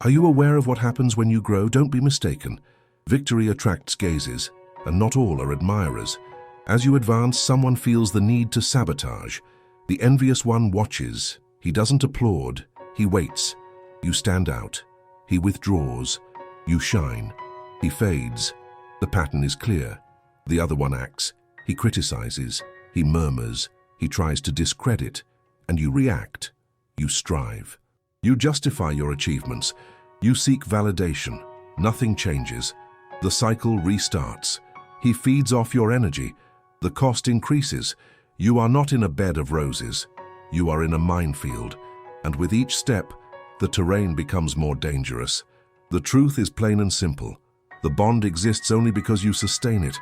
Are you aware of what happens when you grow? Don't be mistaken. Victory attracts gazes, and not all are admirers. As you advance, someone feels the need to sabotage. The envious one watches. He doesn't applaud. He waits. You stand out. He withdraws. You shine. He fades. The pattern is clear. The other one acts. He criticizes. He murmurs. He tries to discredit. And you react. You strive. You justify your achievements. You seek validation. Nothing changes. The cycle restarts. He feeds off your energy. The cost increases. You are not in a bed of roses. You are in a minefield. And with each step, the terrain becomes more dangerous. The truth is plain and simple. The bond exists only because you sustain it.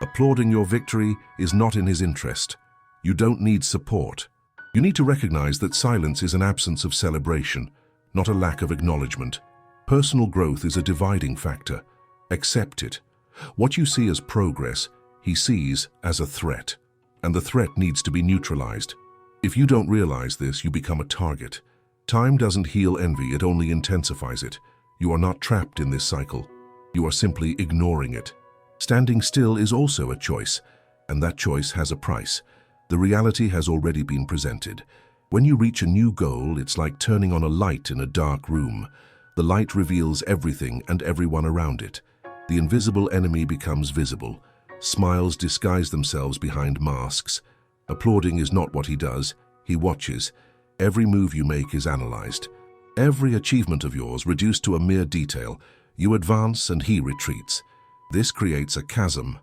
Applauding your victory is not in his interest. You don't need support. You need to recognize that silence is an absence of celebration, not a lack of acknowledgement. Personal growth is a dividing factor. Accept it. What you see as progress, he sees as a threat. And the threat needs to be neutralized. If you don't realize this, you become a target. Time doesn't heal envy, it only intensifies it. You are not trapped in this cycle. You are simply ignoring it. Standing still is also a choice, and that choice has a price. The reality has already been presented. When you reach a new goal, it's like turning on a light in a dark room. The light reveals everything and everyone around it. The invisible enemy becomes visible. Smiles disguise themselves behind masks. Applauding is not what he does. He watches. Every move you make is analyzed. Every achievement of yours reduced to a mere detail. You advance and he retreats. This creates a chasm,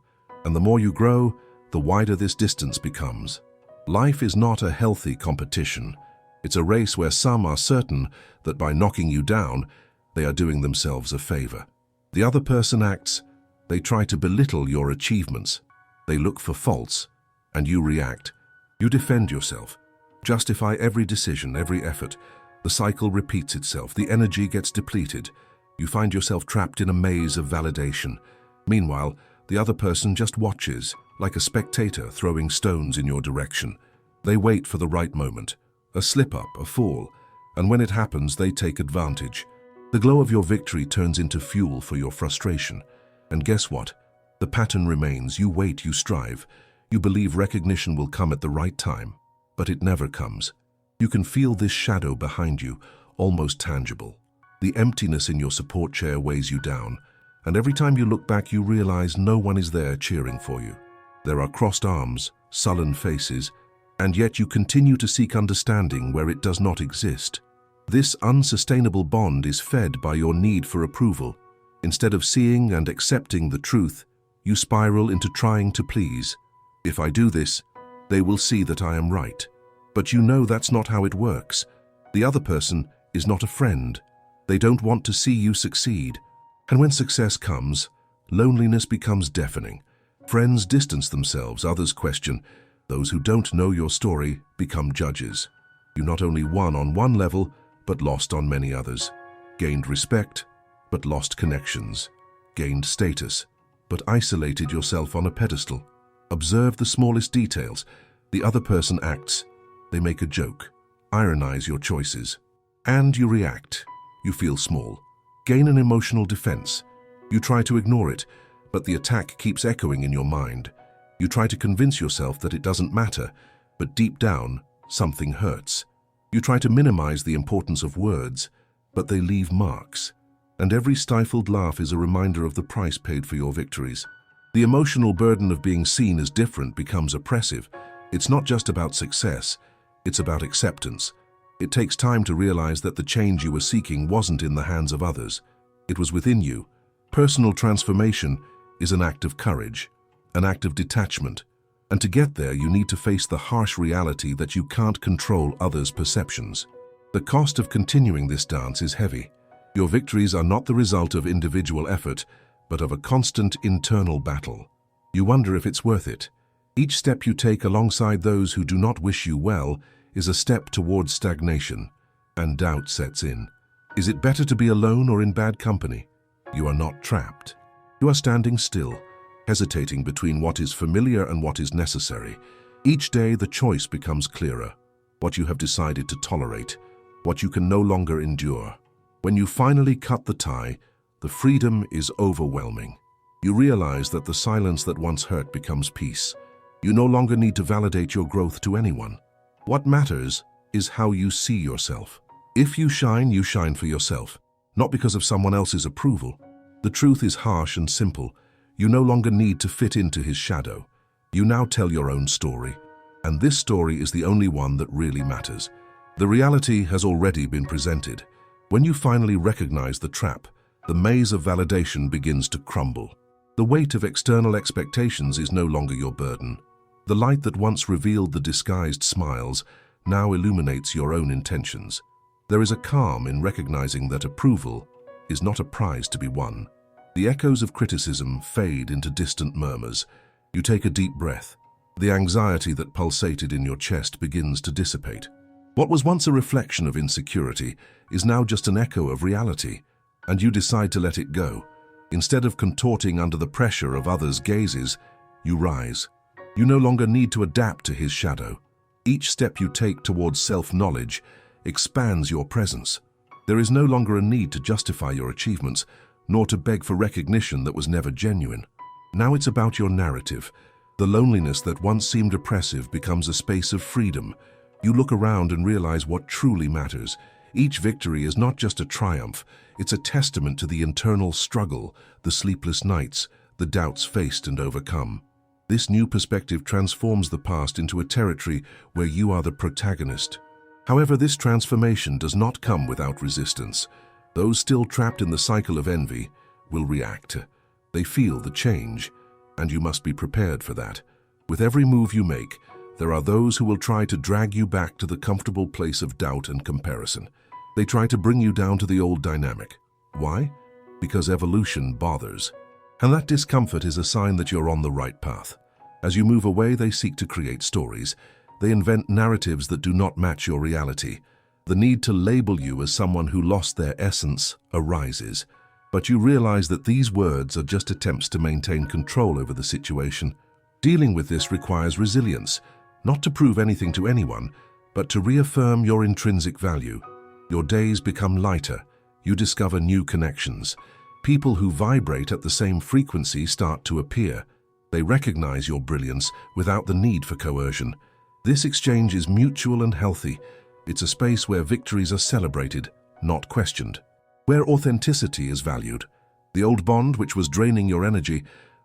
and the more you grow, the wider this distance becomes. Life is not a healthy competition. It's a race where some are certain that by knocking you down, they are doing themselves a favor. The other person acts. They try to belittle your achievements. They look for faults, and you react. You defend yourself. Justify every decision, every effort. The cycle repeats itself. The energy gets depleted. You find yourself trapped in a maze of validation. Meanwhile, the other person just watches, like a spectator throwing stones in your direction. They wait for the right moment, a slip-up, a fall, and when it happens, they take advantage. The glow of your victory turns into fuel for your frustration. And guess what? The pattern remains. You wait, you strive. You believe recognition will come at the right time, but it never comes. You can feel this shadow behind you, almost tangible. The emptiness in your support chair weighs you down, and every time you look back, you realize no one is there cheering for you. There are crossed arms, sullen faces, and yet you continue to seek understanding where it does not exist. This unsustainable bond is fed by your need for approval. Instead of seeing and accepting the truth, you spiral into trying to please. If I do this, they will see that I am right. But you know that's not how it works. The other person is not a friend. They don't want to see you succeed. And when success comes, loneliness becomes deafening. Friends distance themselves, others question. Those who don't know your story become judges. You not only won on one level, but lost on many others. Gained respect, but lost connections. Gained status, but isolated yourself on a pedestal. Observe the smallest details. The other person acts. They make a joke. Ironize your choices. And you react. You feel small. Gain an emotional defense. You try to ignore it, but the attack keeps echoing in your mind. You try to convince yourself that it doesn't matter, but deep down, something hurts. You try to minimize the importance of words, but they leave marks. And every stifled laugh is a reminder of the price paid for your victories. The emotional burden of being seen as different becomes oppressive. It's not just about success, it's about acceptance. It takes time to realize that the change you were seeking wasn't in the hands of others. It was within you. Personal transformation is an act of courage, an act of detachment. And to get there, you need to face the harsh reality that you can't control others' perceptions. The cost of continuing this dance is heavy. Your victories are not the result of individual effort, but of a constant internal battle. You wonder if it's worth it. Each step you take alongside those who do not wish you well is a step towards stagnation, and doubt sets in. Is it better to be alone or in bad company? You are not trapped. You are standing still, hesitating between what is familiar and what is necessary. Each day the choice becomes clearer. What you have decided to tolerate, what you can no longer endure. When you finally cut the tie, the freedom is overwhelming. You realize that the silence that once hurt becomes peace. You no longer need to validate your growth to anyone. What matters is how you see yourself. If you shine for yourself, not because of someone else's approval. The truth is harsh and simple. You no longer need to fit into his shadow. You now tell your own story. And this story is the only one that really matters. The reality has already been presented. When you finally recognize the trap, the maze of validation begins to crumble. The weight of external expectations is no longer your burden. The light that once revealed the disguised smiles now illuminates your own intentions. There is a calm in recognizing that approval is not a prize to be won. The echoes of criticism fade into distant murmurs. You take a deep breath. The anxiety that pulsated in your chest begins to dissipate. What was once a reflection of insecurity is now just an echo of reality, and you decide to let it go. Instead of contorting under the pressure of others' gazes, you rise. You no longer need to adapt to his shadow. Each step you take towards self-knowledge expands your presence. There is no longer a need to justify your achievements, nor to beg for recognition that was never genuine. Now it's about your narrative. The loneliness that once seemed oppressive becomes a space of freedom. You look around and realize what truly matters. Each victory is not just a triumph, it's a testament to the internal struggle, the sleepless nights, the doubts faced and overcome. This new perspective transforms the past into a territory where you are the protagonist. However, this transformation does not come without resistance. Those still trapped in the cycle of envy will react. They feel the change, and you must be prepared for that. With every move you make, there are those who will try to drag you back to the comfortable place of doubt and comparison. They try to bring you down to the old dynamic. Why? Because evolution bothers. And that discomfort is a sign that you're on the right path. As you move away, they seek to create stories. They invent narratives that do not match your reality. The need to label you as someone who lost their essence arises. But you realize that these words are just attempts to maintain control over the situation. Dealing with this requires resilience, not to prove anything to anyone, but to reaffirm your intrinsic value. Your days become lighter. You discover new connections. People who vibrate at the same frequency start to appear. They recognize your brilliance without the need for coercion. This exchange is mutual and healthy. It's a space where victories are celebrated, not questioned. Where authenticity is valued. The old bond, which was draining your energy,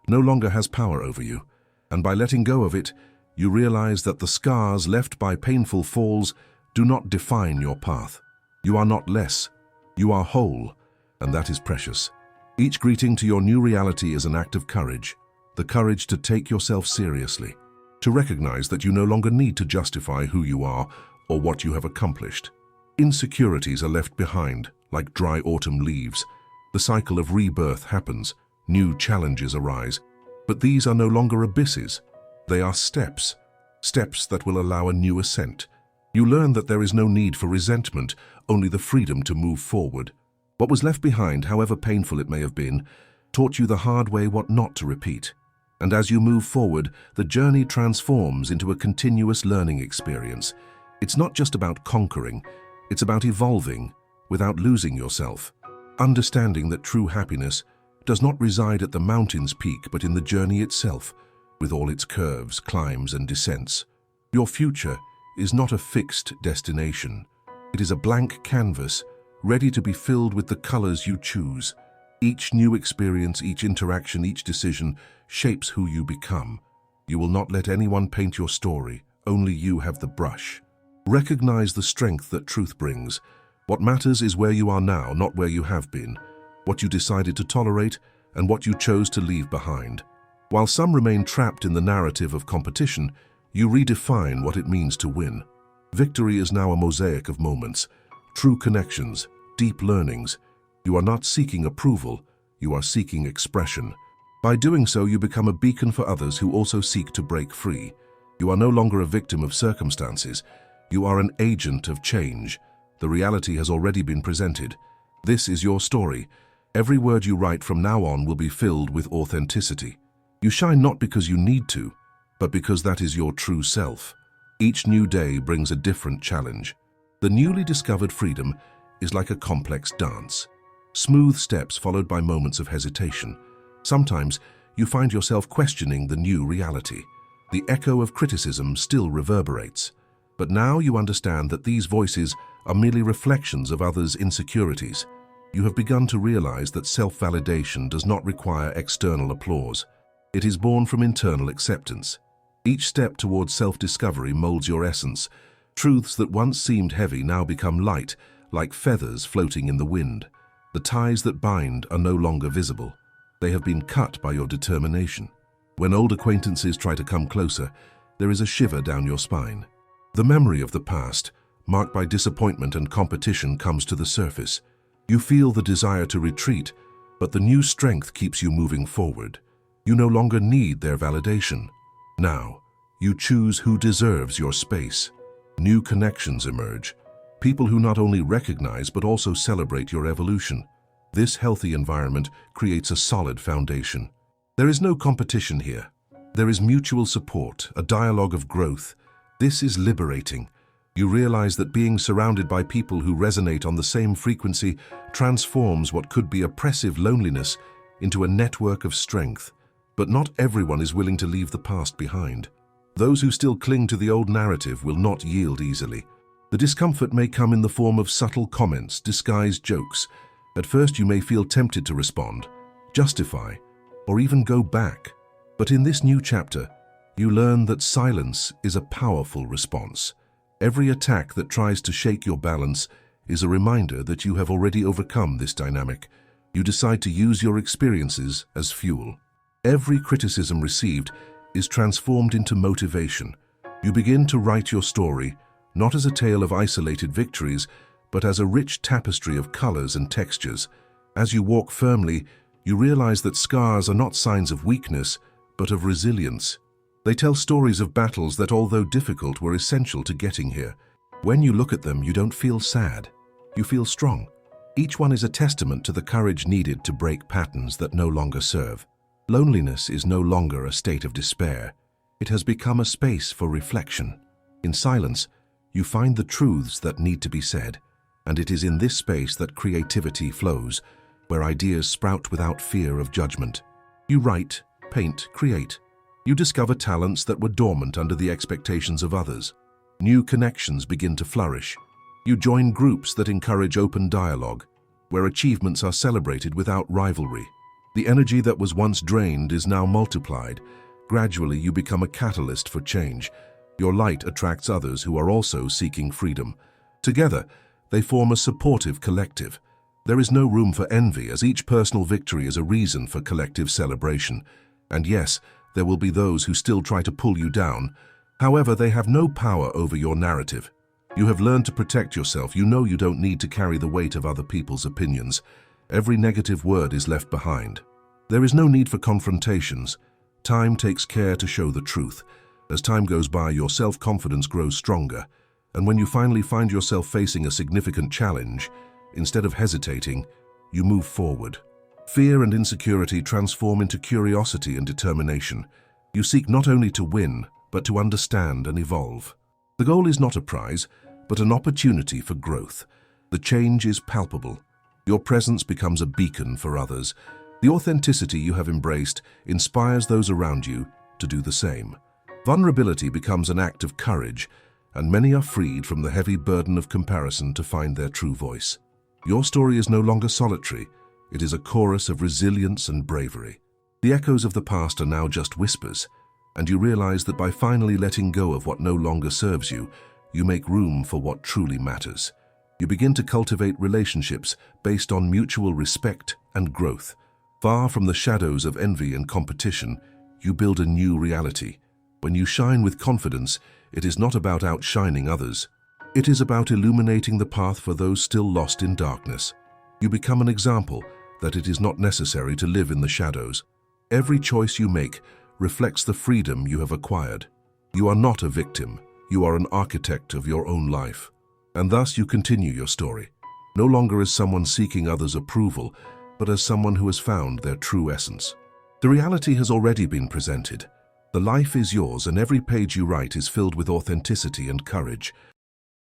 no longer has power over you. And by letting go of it, you realize that the scars left by painful falls do not define your path. You are not less. You are whole, and that is precious. Each greeting to your new reality is an act of courage. The courage to take yourself seriously. To recognize that you no longer need to justify who you are or what you have accomplished. Insecurities are left behind, like dry autumn leaves. The cycle of rebirth happens, new challenges arise. But these are no longer abysses. They are steps that will allow a new ascent. You learn that there is no need for resentment, only the freedom to move forward. What was left behind, however painful it may have been, taught you the hard way what not to repeat. And as you move forward, the journey transforms into a continuous learning experience. It's not just about conquering, it's about evolving without losing yourself. Understanding that true happiness does not reside at the mountain's peak but in the journey itself, with all its curves, climbs and descents. Your future is not a fixed destination. It is a blank canvas, ready to be filled with the colors you choose. Each new experience, each interaction, each decision shapes who you become. You will not let anyone paint your story. Only you have the brush. Recognize the strength that truth brings. What matters is where you are now, not where you have been. What you decided to tolerate and what you chose to leave behind. While some remain trapped in the narrative of competition, you redefine what it means to win. Victory is now a mosaic of moments, true connections, deep learnings. You are not seeking approval, you are seeking expression. By doing so, you become a beacon for others who also seek to break free. You are no longer a victim of circumstances. You are an agent of change. The reality has already been presented. This is your story. Every word you write from now on will be filled with authenticity. You shine not because you need to, but because that is your true self. Each new day brings a different challenge. The newly discovered freedom is like a complex dance. Smooth steps followed by moments of hesitation. Sometimes you find yourself questioning the new reality. The echo of criticism still reverberates. But now you understand that these voices are merely reflections of others' insecurities. You have begun to realize that self-validation does not require external applause. It is born from internal acceptance. Each step towards self-discovery molds your essence. Truths that once seemed heavy now become light, like feathers floating in the wind. The ties that bind are no longer visible. They have been cut by your determination. When old acquaintances try to come closer, there is a shiver down your spine. The memory of the past, marked by disappointment and competition, comes to the surface. You feel the desire to retreat, but the new strength keeps you moving forward. You no longer need their validation. Now, you choose who deserves your space. New connections emerge. People who not only recognize but also celebrate your evolution. This healthy environment creates a solid foundation. There is no competition here. There is mutual support, a dialogue of growth. This is liberating. You realize that being surrounded by people who resonate on the same frequency transforms what could be oppressive loneliness into a network of strength. But not everyone is willing to leave the past behind. Those who still cling to the old narrative will not yield easily. The discomfort may come in the form of subtle comments, disguised jokes. At first you may feel tempted to respond, justify, or even go back. But in this new chapter, you learn that silence is a powerful response. Every attack that tries to shake your balance is a reminder that you have already overcome this dynamic. You decide to use your experiences as fuel. Every criticism received is transformed into motivation. You begin to write your story, not as a tale of isolated victories, but as a rich tapestry of colors and textures. As you walk firmly, you realize that scars are not signs of weakness, but of resilience. They tell stories of battles that, although difficult, were essential to getting here. When you look at them, you don't feel sad. You feel strong. Each one is a testament to the courage needed to break patterns that no longer serve. Loneliness is no longer a state of despair. It has become a space for reflection. In silence, you find the truths that need to be said. And it is in this space that creativity flows, where ideas sprout without fear of judgment. You write, paint, create. You discover talents that were dormant under the expectations of others. New connections begin to flourish. You join groups that encourage open dialogue, where achievements are celebrated without rivalry. The energy that was once drained is now multiplied. Gradually, you become a catalyst for change. Your light attracts others who are also seeking freedom. Together, they form a supportive collective. There is no room for envy, as each personal victory is a reason for collective celebration. And yes, there will be those who still try to pull you down. However, they have no power over your narrative. You have learned to protect yourself. You know you don't need to carry the weight of other people's opinions. Every negative word is left behind. There is no need for confrontations. Time takes care to show the truth. As time goes by, your self-confidence grows stronger. And when you finally find yourself facing a significant challenge, instead of hesitating, you move forward. Fear and insecurity transform into curiosity and determination. You seek not only to win, but to understand and evolve. The goal is not a prize, but an opportunity for growth. The change is palpable. Your presence becomes a beacon for others. The authenticity you have embraced inspires those around you to do the same. Vulnerability becomes an act of courage, and many are freed from the heavy burden of comparison to find their true voice. Your story is no longer solitary. It is a chorus of resilience and bravery. The echoes of the past are now just whispers, and you realize that by finally letting go of what no longer serves you, you make room for what truly matters. You begin to cultivate relationships based on mutual respect and growth. Far from the shadows of envy and competition, you build a new reality. When you shine with confidence, it is not about outshining others. It is about illuminating the path for those still lost in darkness. You become an example that it is not necessary to live in the shadows. Every choice you make reflects the freedom you have acquired. You are not a victim. You are an architect of your own life. And thus you continue your story, no longer as someone seeking others' approval, but as someone who has found their true essence. The reality has already been presented. The life is yours, and every page you write is filled with authenticity and courage.